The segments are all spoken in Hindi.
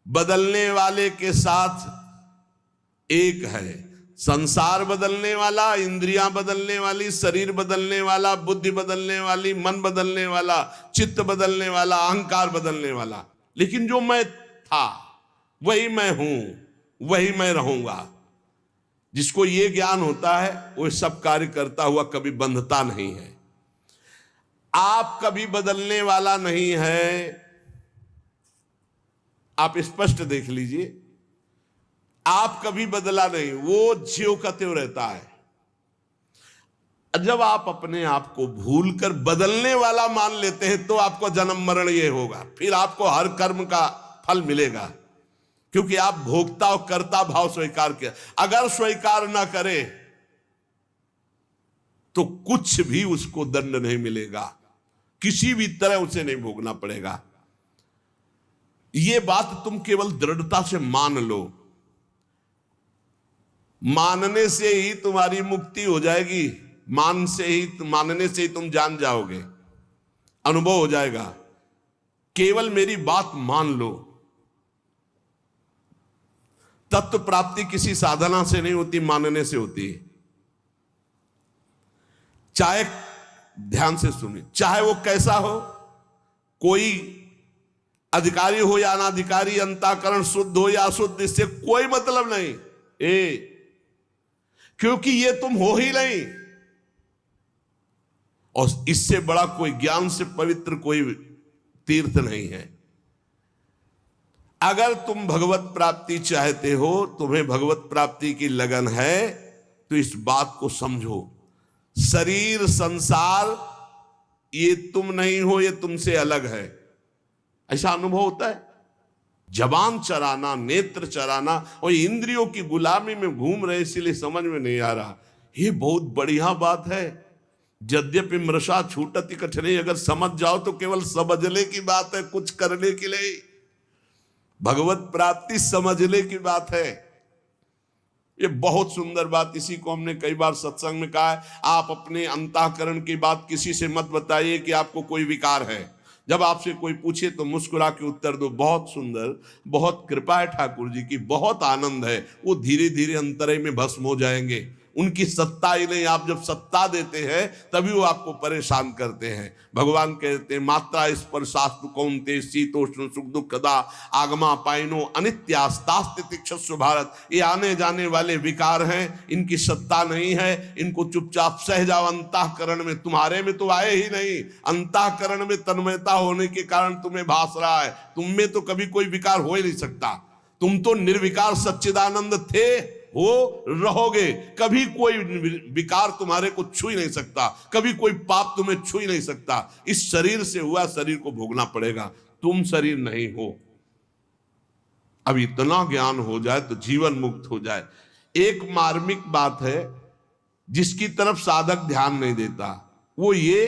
बदलने वाले के साथ एक है। संसार बदलने वाला, इंद्रियां बदलने वाली, शरीर बदलने वाला, बुद्धि बदलने वाली, मन बदलने वाला, चित्त बदलने वाला, अहंकार बदलने वाला। लेकिन जो मैं था वही मैं हूं, वही मैं रहूंगा। जिसको ये ज्ञान होता है वो सब कार्य करता हुआ कभी बंधता नहीं है। आप कभी बदलने वाला नहीं है। आप स्पष्ट देख लीजिए, आप कभी बदला नहीं, वो ज्यों का त्यों रहता है। जब आप अपने आप को भूलकर बदलने वाला मान लेते हैं तो आपको जन्म मरण ये होगा, फिर आपको हर कर्म का फल मिलेगा, क्योंकि आप भोक्ता और कर्ता भाव स्वीकार किया। अगर स्वीकार ना करे तो कुछ भी उसको दंड नहीं मिलेगा, किसी भी तरह उसे नहीं भोगना पड़ेगा। यह बात तुम केवल दृढ़ता से मान लो। मानने से ही तुम्हारी मुक्ति हो जाएगी, मानने से ही तुम जान जाओगे, अनुभव हो जाएगा। केवल मेरी बात मान लो। तत्व प्राप्ति किसी साधना से नहीं होती, मानने से होती है। चाहे ध्यान से सुनिए, चाहे वो कैसा हो, कोई अधिकारी हो या अनाधिकारी, अंतःकरण शुद्ध हो या अशुद्ध, इससे कोई मतलब नहीं। क्योंकि ये तुम हो ही नहीं, और इससे बड़ा कोई ज्ञान से पवित्र कोई तीर्थ नहीं है। अगर तुम भगवत प्राप्ति चाहते हो, तुम्हें भगवत प्राप्ति की लगन है, तो इस बात को समझो। शरीर संसार ये तुम नहीं हो, ये तुमसे अलग है। ऐसा अनुभव होता है। जबान चराना, नेत्र चराना और इंद्रियों की गुलामी में घूम रहे, इसलिए समझ में नहीं आ रहा। ये बहुत बढ़िया बात है। यद्यपि मृषा छूटति कठिनाई, अगर समझ जाओ तो केवल समझने की बात है, कुछ करने के लिए। भगवत प्राप्ति समझने की बात है। ये बहुत सुंदर बात, इसी को हमने कई बार सत्संग में कहा है। आप अपने अंतःकरण की बात किसी से मत बताइए कि आपको कोई विकार है। जब आपसे कोई पूछे तो मुस्कुरा के उत्तर दो, बहुत सुंदर, बहुत कृपा है ठाकुर जी की, बहुत आनंद है। वो धीरे धीरे अंतरे में भस्म हो जाएंगे। उनकी सत्ता ही नहीं, आप जब सत्ता देते हैं तभी वो आपको परेशान करते हैं। भगवान कहते हैं, मात्रा स्पर्शास्तु कौन्तेय शीतोष्ण सुख दुखदा आगमा पाइनो अनित्यास्तास्ति तिक्षस्व भारत। ये आने जाने वाले विकार हैं, इनकी सत्ता नहीं है। इनको चुपचाप सह जाओ अंतःकरण में। तुम्हारे में तो आए ही नहीं, अंतःकरण में तन्मयता होने के कारण तुम्हें भास रहा है। तुम में तो कभी कोई विकार हो ही नहीं सकता। तुम तो निर्विकार सच्चिदानंद थे, हो, रहोगे। कभी कोई विकार तुम्हारे को छू ही नहीं सकता, कभी कोई पाप तुम्हें छू ही नहीं सकता। इस शरीर से हुआ, शरीर को भोगना पड़ेगा। तुम शरीर नहीं हो। अब इतना ज्ञान हो जाए तो जीवन मुक्त हो जाए। एक मार्मिक बात है जिसकी तरफ साधक ध्यान नहीं देता, वो ये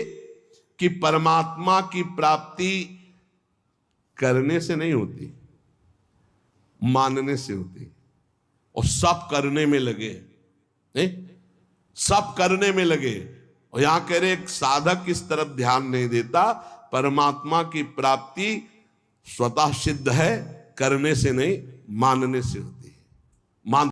कि परमात्मा की प्राप्ति करने से नहीं होती, मानने से होती। और सब करने में लगे, नहीं? सब करने में लगे। और यहां कह रहे एक साधक इस तरफ ध्यान नहीं देता। परमात्मा की प्राप्ति स्वतः सिद्ध है, करने से नहीं, मानने से होती है। मान